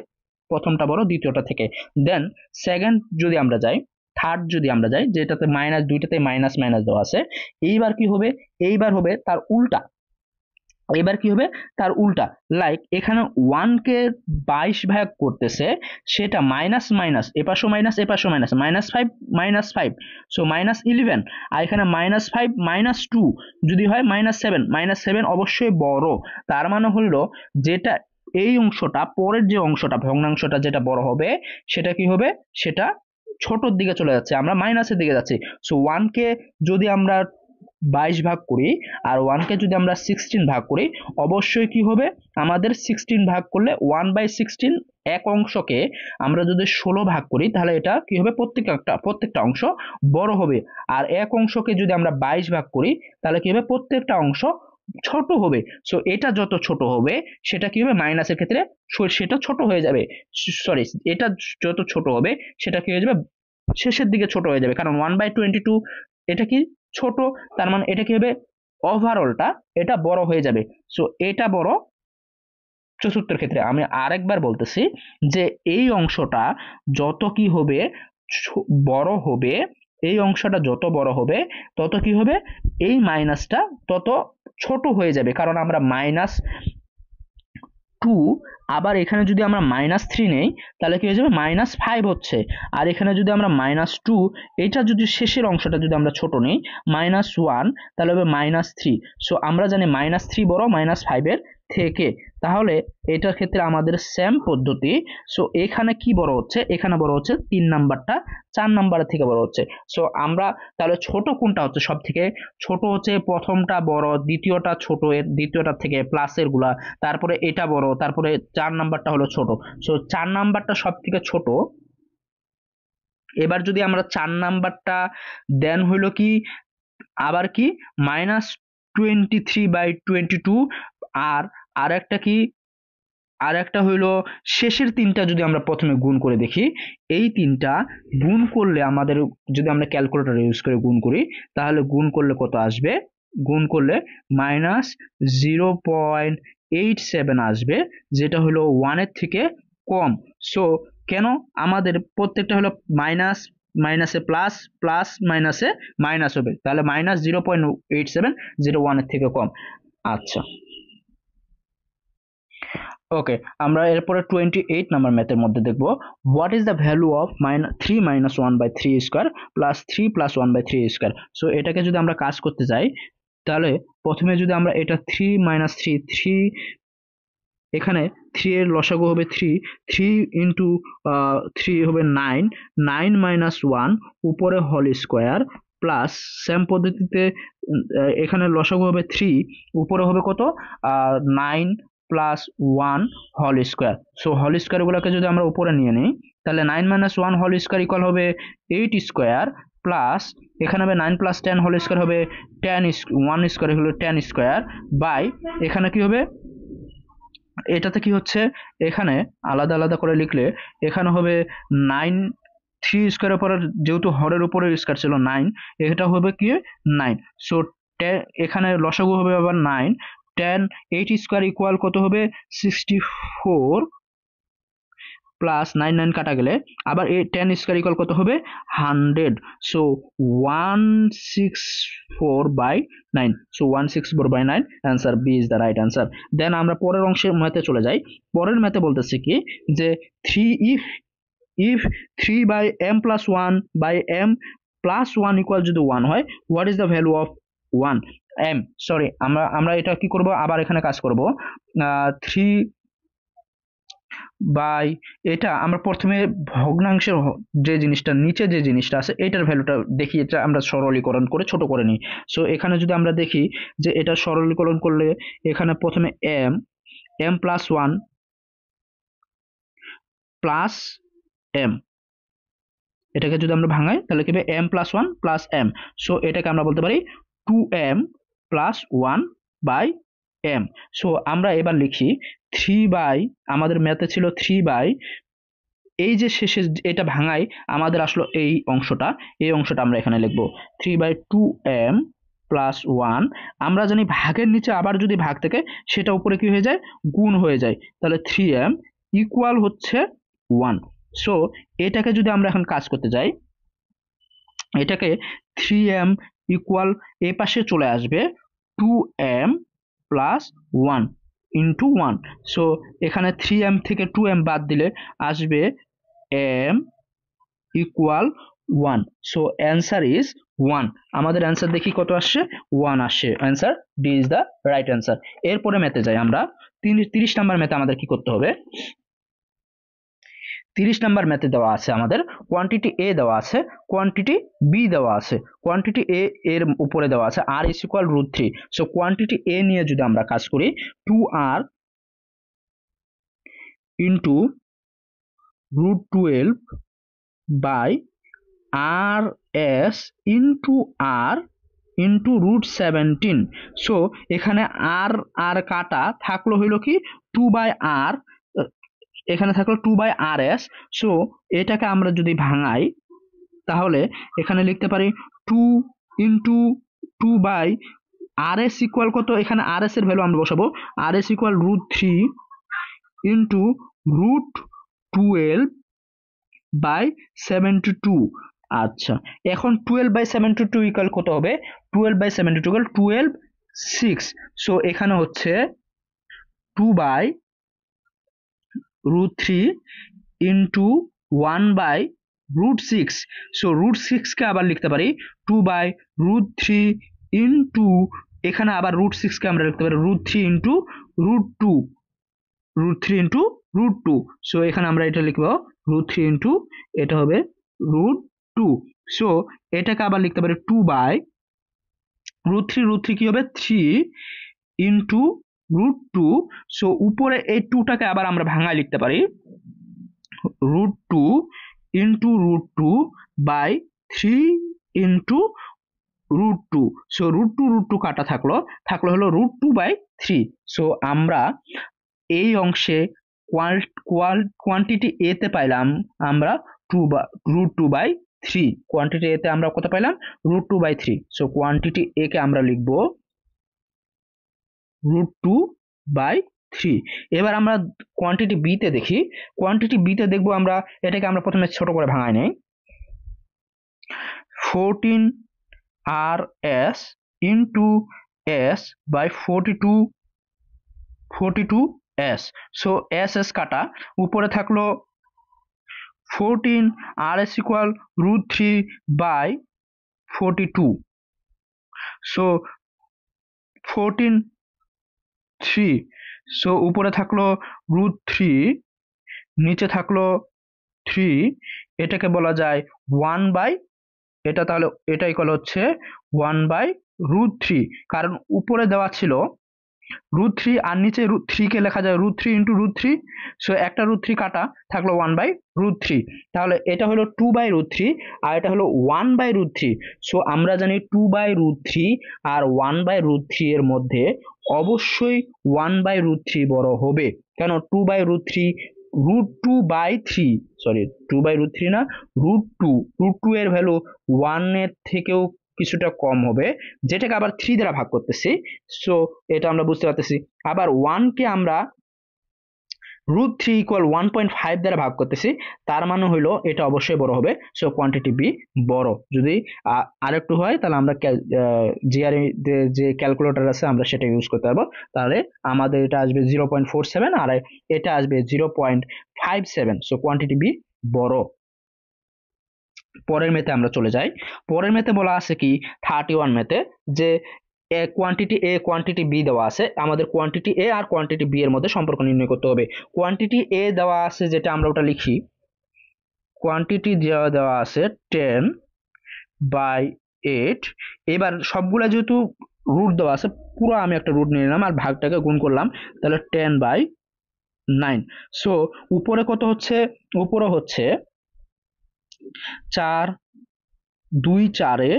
Speaker 1: প্রথমটা বড় দ্বিতীয়টা থেকে। দেন সেকেন্ড যদি আমরা যাই, থার্ড যদি আমরা যাই, যেটাতে মাইনাস, দুইটাতে মাইনাস মাইনাস দেওয়া আছে, এইবার কি হবে, এইবার হবে তার উল্টা। এবার কি হবে, তার উল্টা, লাইক এখানে 1 কে 22 ভাগ করতেছে, সেটা মাইনাস মাইনাস, এপাশও মাইনাস এপাশও মাইনাস, -5 সো -11। আর এখানে -5 -2 যদি হয় -7 অবশ্যই বড়। তার মানে হলো যেটা এই অংশটা, পরের যে অংশটা ভগ্নাংশটা যেটা বড় হবে সেটা কি হবে, সেটা ছোটর দিকে চলে যাচ্ছে, আমরা মাইনাসের দিকে যাচ্ছি। সো 1 কে যদি আমরা 22 ভাগ করি আর 1 কে যদি আমরা 16 ভাগ করি, অবশ্যই কি হবে, আমাদের 16 ভাগ করলে 1/16 এক অংশকে আমরা যদি 16 ভাগ করি তাহলে এটা কি হবে, প্রত্যেকটা অংশ বড় হবে। আর এক অংশকে যদি আমরা 22 ভাগ করি তাহলে কি হবে, প্রত্যেকটা অংশ ছোট হবে। সো এটা যত ছোট হবে সেটা কি হবে, মাইনাসের ক্ষেত্রে সেটা ছোট হয়ে যাবে। সরি, এটা যত ছোট হবে সেটা কি হয়ে যাবে, শেষের দিকে ছোট হয়ে যাবে, কারণ 1/22 এটা কি ছোট, তার মানে এটা কি হবে, ওভারঅলটা এটা বড় হয়ে যাবে। সো এটা বড় চতুর্থের ক্ষেত্রে। আমি আরেকবার বলতেছি যে এই অংশটা যত কি হবে, বড় হবে, এই অংশটা যত বড় হবে তত কি হবে, এই মাইনাসটা তত ছোট হয়ে যাবে, কারণ আমরা -2, আবার এখানে যদি আমরা -3 নেই তাহলে কি হয়ে যাবে, -5 হচ্ছে। আর এখানে যদি আমরা -2, এটা যদি শেষের অংশটা যদি আমরা ছোট নেই, -1, তাহলে হবে -3। সো আমরা জানি -3 বড় -5 এর থেকে, তাহলে এটার ক্ষেত্রে আমাদের সেম পদ্ধতি। সো এখানে কি বড় হচ্ছে, এখানে বড় হচ্ছে 3 নাম্বারটা 4 নাম্বারের থেকে বড় হচ্ছে। সো আমরা তাহলে ছোট কোনটা হচ্ছে, সব থেকে ছোট হচ্ছে প্রথমটা বড়, দ্বিতীয়টা ছোট, এর দ্বিতীয়টার থেকে প্লাসের গুলা, তারপরে এটা বড়, তারপরে 4 নাম্বারটা হলো ছোট। সো 4 নাম্বারটা সব থেকে ছোট। এবার যদি আমরা 4 নাম্বারটা দেন হইলো কি, আবার কি -23/22, আর আরেকটা কি, আর একটা হইলো শেষের তিনটা যদি আমরা প্রথমে গুণ করে দেখি, এই তিনটা গুণ করলে আমাদের, যদি আমরা ক্যালকুলেটর ইউজ করে গুণ করি তাহলে গুণ করলে কত আসবে, গুণ করলে -0.87 আসবে, যেটা হলো 1 এর থেকে কম। সো কেন, আমাদের প্রত্যেকটা হলো মাইনাস, মাইনাসে প্লাস, প্লাস মাইনাসে মাইনাস হবে, তাহলে -0.87, যেটা 1 এর থেকে কম। আচ্ছা, ওকে, আমরা এরপরে 28 নাম্বার ম্যাথের মধ্যে দেখব, what is the value of 3 - 1/3 square plus 3 + 1/3 square. So এটাকে যদি আমরা কাজ করতে যাই তাহলে প্রথমে যদি আমরা এটা 3 - 3, এখানে 3 এর লসাগু হবে 3, 3 ইন্টু 3 হবে 9, 9 - 1 উপরে হোল স্কোয়ার, প্লাস সেম পদ্ধতিতে এখানে লসাগু হবে 3, উপরে হবে কত, 9 + 1 whole square. So whole square গুলোকে যদি আমরা উপরে নিয়ে নিই তাহলে 9 - 1 হোল স্কোয়ার ইকুয়াল হবে 8 স্কোয়ার, প্লাস এখানে হবে 9 + 10 হোল স্কোয়ার হবে 10, 1 স্কোয়ার হলো 10 স্কোয়ার, বাই এখানে কি হবে, এটাতে কি হচ্ছে, এখানে আলাদা আলাদা করে লিখলে এখানে হবে 9, 3 স্কোয়ারের পরে যেহেতু হরের উপরে স্কোয়ার ছিল 9, এটা হবে কি 9। সো এখানে লসাগু হবে আবার 9, 10, 8 স্কোয়ার ইকুয়াল কত হবে 64, প্লাস 9, 9 কাটা গেলে আবার 10 স্কোয়ার ইকুয়াল কত হবে 100। So 164/9, so 164/9, answer B is the right answer. Then আমরা পরের অংশের ম্যাথে চলে যাই। পরের ম্যাথে বলতেছে কি যে 3 if 3/m+1/m+1 ইকুয়াল যদি 1 হয়, what is the value of 1 m। Sorry, আমরা এটা কি করব, আবার এখানে কাজ করব, 3 বাই, এটা আমরা প্রথমে ভগ্নাংশের যে জিনিসটা নিচে যে জিনিসটা আছে এটার ভ্যালুটা দেখি, এটা আমরা সরলীকরণ করে ছোট করে নিই। সো এখানে যদি আমরা দেখি যে এটা সরলীকরণ করলে এখানে প্রথমে m+1 প্লাস m, এটাকে যদি আমরা ভাঙাই তাহলে কি হবে m+1 প্লাস m। সো এটাকে আমরা বলতে পারি 2m + 1/m। সো আমরা এবার লিখি 3 আমাদের ম্যাথে ছিল 3, এই যে শেষে এটা ভাঙাই আমাদের আসলো এই অংশটা, এই অংশটা আমরা এখানে লিখবো 3/2m + 1। আমরা জানি ভাগের নিচে আবার যদি ভাগ থাকে সেটা উপরে কি হয়ে যায়, গুণ হয়ে যায়, তাহলে 3m ইকুয়াল হচ্ছে 1। সো এটাকে যদি আমরা এখন কাজ করতে যাই, এটাকে 3m ইকুয়াল এ পাশে চলে আসবে 2m + 1 ইন্টু 1। সো এখানে 3m থেকে 2m বাদ দিলে আসবে m equal 1। So answer is 1। আমাদের অ্যান্সার দেখি কত আসছে, 1 আসছে। Answer D is the right answer. এরপরে ম্যাথে যাই আমরা, 30 নাম্বার ম্যাথে আমাদের কি করতে হবে, 30 নাম্বার ম্যাথে দেওয়া আছে আমাদের কোয়ান্টিটি এ দেওয়া আছে, কোয়ান্টিটি বি দেওয়া আছে। কোয়ান্টিটি এ এর উপরে দেওয়া আছে R is equal √3। So quantity A নিয়ে যদি আমরা কাজ করি, 2r into √12 by R S into R into √17। So এখানে আর আর কাটা থাকলো হইলো কি 2/r, এখানে থাকলো 2/rs। সো এটাকে আমরা যদি ভাঙাই তাহলে এখানে লিখতে পারি 2 ইন্টু 2/rs ইকুয়াল কত, এখানে rs এর ভ্যালু আমরা বসাবো, rs ইকুয়াল √3 ইন্টু √12/72। আচ্ছা, এখন 12/72 ইকুয়াল কত হবে, 12/72 ইকুয়াল 12/6। সো এখানে হচ্ছে 2/√3 ইন্টু 1/√6। সো √6 কে আবার লিখতে পারি 2/√3 ইন্টু, এখানে আবার √6 কে আমরা লিখতে পারি √3 ইন্টু √2, √3 ইন্টু √2। সো এখানে আমরা এটা লিখবো √3 ইন্টু, এটা হবে √2। সো এটাকে আবার লিখতে পারি 2/√3 কি হবে 3 ইন্টু √2। সো উপরে এই 2টাকে আবার আমরা ভাঙায় লিখতে পারি √2 ইন্টু √2/3 ইন্টু √2। সো √2 কাটা থাকলো হলো √2/3। সো আমরা এই অংশে কোয়ান্টিটি এ তে পাইলাম আমরা √2/3। কোয়ান্টিটি এ তে আমরা কত পাইলাম, √2/3। সো কোয়ান্টিটি এ কে আমরা লিখব √2/3। এবার আমরা কোয়ান্টিটি বি তে দেখি। কোয়ান্টিটি বি তে দেখবো আমরা, এটাকে আমরা প্রথমে ছোট করে ভাঙাই নেই। 14rs into s by 42s। So s কাটা, উপরে থাকলো 14 rs ইকুয়াল √3/42। সো 14 সো উপরে থাকলো √3, নিচে থাকলো 3, এটাকে বলা যায় 1/, এটা তাহলে এটা ইকুয়াল হচ্ছে 1/√3, কারণ উপরে দেওয়া ছিল √3 আর নিচে 3 কে লেখা যায় √3 ইন্টু √3। সো একটা √3 কাটা থাকলো 1/√3, তাহলে এটা হলো 2/√3 আর এটা হলো 1/√3। সো আমরা জানি 2/√3 আর 1/√3 এর মধ্যে অবশ্যই 1/√3 বড় হবে, কেন 2/√3 √2/3, সরি 2/√3 না, √2 এর ভ্যালু 1 এর থেকেও কিছুটা কম হবে, যেটাকে আবার 3 দ্বারা ভাগ করতেছি। সো এটা আমরা বুঝতে পারতেছি। আবার 1 কে আমরা √3 ইকুয়াল 1.5 দ্বারা ভাগ করতেছি, তার মানে হইলো এটা অবশ্যই বড় হবে। সো কোয়ান্টিটি বি বড়। যদি আরেকটু হয় তাহলে আমরা জিআরই যে ক্যালকুলেটর আছে আমরা সেটা ইউজ করতে পারবো, তাহলে আমাদের এটা আসবে 0.47 আর এটা আসবে 0.57। সো কোয়ান্টিটি বি বড়। পরের মেতে আমরা চলে যাই। পরের মেতে বলা আছে কি 31 মেতে, যে কোয়ান্টিটি এ কোয়ান্টিটি বি দেওয়া আছে, আমাদের কোয়ান্টিটি এ আর কোয়ান্টিটি বি এর মধ্যে সম্পর্ক নির্ণয় করতে হবে। কোয়ান্টিটি এ দেওয়া আছে যেটা আমরা ওটা লিখি, কোয়ান্টিটি দেওয়া আছে 10/8। এবার সবগুলা যেহেতু রুট দেওয়া আছে, পুরো আমি একটা রুট নিয়ে নিলাম আর ভাগটাকে গুণ করলাম, তাহলে 10/9। সো উপরে কত হচ্ছে, উপরে হচ্ছে 4, 2 4-এ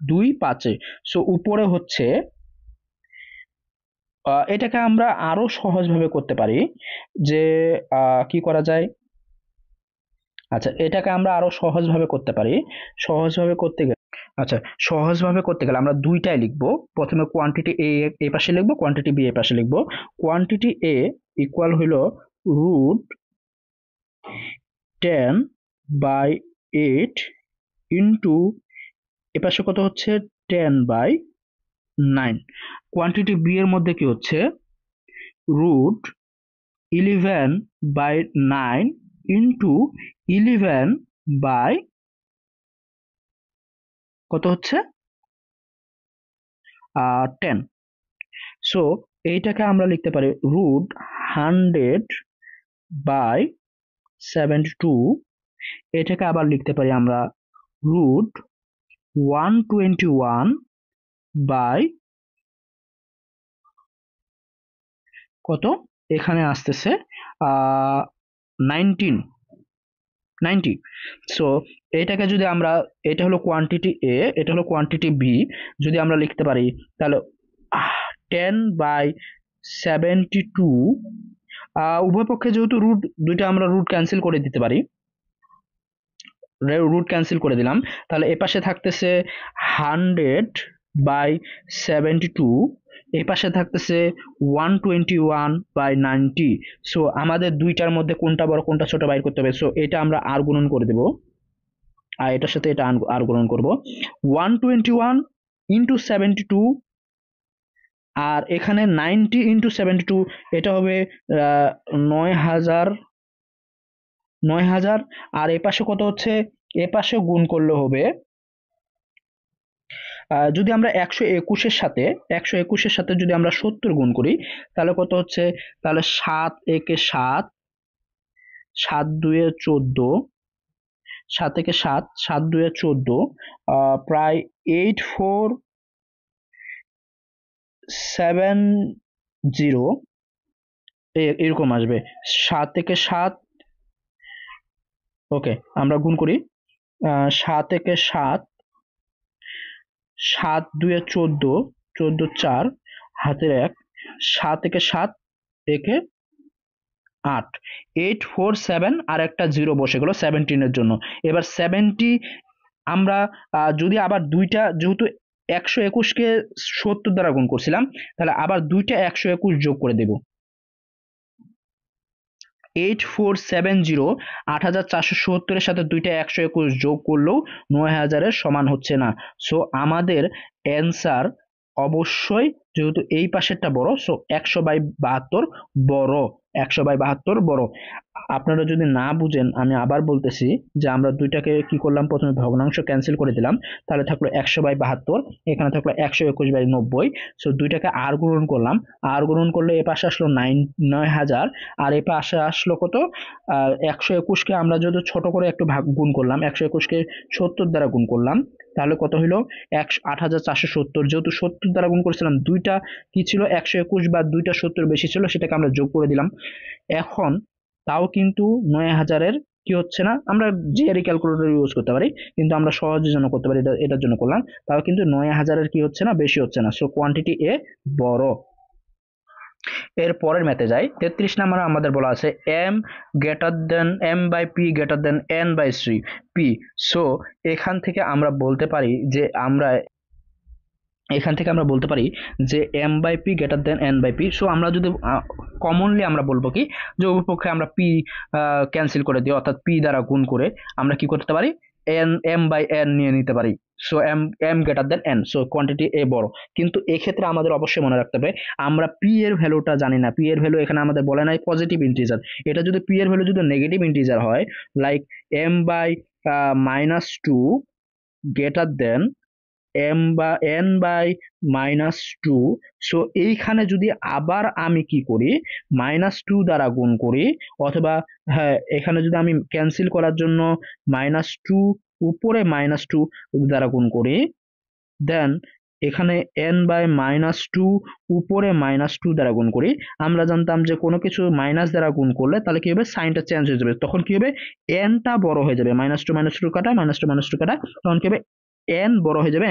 Speaker 1: 2 5-এ। সো উপরে হচ্ছে, এটাকে আমরা আরো সহজভাবে করতে পারি, যে কি করা যায়, আচ্ছা এটাকে আমরা আরো সহজভাবে করতে পারি। সহজভাবে করতে গেলে, আচ্ছা সহজভাবে করতে গেলে আমরা দুইটাই লিখবো। প্রথমে কোয়ান্টিটি এ এই পাশে লিখবো, কোয়ান্টিটি বি এই পাশে লিখবো। কোয়ান্টিটি এ ইকুয়াল হইলো √10/8 ইন্টু এপাশে কত হচ্ছে 10/9। কোয়ান্টিটি বি এর মধ্যে কি হচ্ছে √11/9 ইন্টু 11/, কত হচ্ছে 10। সো এইটাকে আমরা লিখতে পারি √100/, 72, এটাকে আবার লিখতে পারি আমরা রুট 121 বাই কত, এখানে আসতেছে 90। সো এটাকে যদি আমরা, এটা হলো কোয়ান্টিটি এ, এটা হলো কোয়ান্টিটি বি, যদি আমরা লিখতে পারি তাহলে 10/72, উভয় পক্ষে যেহেতু রুট দুইটা, আমরা রুট ক্যান্সেল করে দিতে পারি, রুট ক্যান্সেল করে দিলাম, তাহলে এ পাশে থাকতেছে 100/72, এই পাশে থাকতেছে 121/90। সো আমাদের দুইটার মধ্যে কোনটা বড় কোনটা ছোট বাইর করতে হবে। সো এটা আমরা আর গুণন করে দেব, আর এটার সাথে এটা আর গুণন করব, 121 ইন্টু 72, আর এখানে 90 ইন্টু 72, এটা হবে 9000। আর এ পাশে কত হচ্ছে, এ পাশে গুণ করলে হবে, যদি আমরা 121-এর সাথে যদি আমরা 70 গুণ করি, তাহলে কত হচ্ছে, তাহলে 7 একে 7, 7 দুয়ে 14, 7 একে 7, 7 দুয়ে 14, প্রায় 8470 এরকম আসবে। 7 একে 7, ওকে আমরা গুণ করি, 7 একে 7, 7 দুয়ে 14, 14 4, হাতের 1, 7 একে 7, একে 8, 847, আর একটা 0 বসে গেল 17 এর জন্য। এবার 70 আমরা যদি আবার দুইটা, যেহেতু 121-কে 70 দ্বারা গুণ করছিলাম, তাহলে আবার দুইটা 121 যোগ করে দেব। 8470, 8470-এর সাথে দুইটা 121 যোগ করলেও 9000-এর সমান হচ্ছে না। সো আমাদের অ্যান্সার অবশ্যই, যেহেতু এই পাশেরটা বড়, সো 100/72 বড়, 100/72 বড়। আপনারা যদি না বুঝেন, আমি আবার বলতেছি যে আমরা দুইটাকে কি করলাম, প্রথমে ভগ্নাংশ ক্যান্সেল করে দিলাম, তাহলে থাকলো 100/72, এখানে থাকলো 121/90। সো দুইটাকে আর গুণন করলাম, আর গুণন করলে এ পাশে আসলো 9000, আর এ পাশে আসলো কত, 121-কে আমরা যদি ছোট করে একটু ভাগ গুণ করলাম, 121-কে 70 দ্বারা গুণ করলাম, তাহলে কত হইলো 8470। যেহেতু 70 দ্বারা গুণ করেছিলাম, দুইটা কি ছিল 121 বা দুইটা 70 বেশি ছিল, সেটাকে আমরা যোগ করে দিলাম। এখন তাও কিন্তু 9000-এর কি হচ্ছে না, আমরা জিআরই ক্যালকুলেটর ইউজ করতে পারি, কিন্তু আমরা সহজের জন্য করতে পারি, এটার জন্য করলাম, তাও কিন্তু 9000-এর কি হচ্ছে না, বেশি হচ্ছে না। সো কোয়ান্টিটি এ বড়। এর পরের ম্যাথে যাই, 33 নম্বরে আমাদের বলা আছে m/p greater than n/p। So এখান থেকে আমরা বলতে পারি যে m/p greater than n/p। So আমরা যদি কমনলি আমরা বলবো কি, যে উভয়পক্ষে আমরা p ক্যান্সেল করে দিই, অর্থাৎ p দ্বারা গুণ করে আমরা কি করতে পারি, m/n নিয়ে নিতে পারি। So m greater than n, so quantity a বড়। কিন্তু এক্ষেত্রে আমাদের অবশ্যই মনে রাখতে হবে, আমরা p এর ভ্যালুটা জানি না। p এর ভ্যালু এখানে আমাদের বলে নাই পজিটিভ ইন্টিজার। এটা যদি p এর ভ্যালু যদি নেগেটিভ ইন্টিজার হয়, like m/-2 greater than n/-2, so এইখানে যদি আবার আমি কি করি, -2 দ্বারা গুণ করি, অথবা হ্যাঁ, এখানে যদি আমি ক্যান্সেল করার জন্য -2 উপরে -2 দ্বারা গুণ করি, দেন এখানে n/-2 উপরে -2 দ্বারা গুণ করি। আমরা জানতাম যে কোনো কিছু মাইনাস দ্বারা গুণ করলে তাহলে কি হবে, সাইনটা চেঞ্জ হয়ে যাবে, তখন কি হবে, n টা বড় হয়ে যাবে, -2 -2 কাটা, -2 -2 কাটা, তখন কি হবে, n বড় হয়ে যাবে,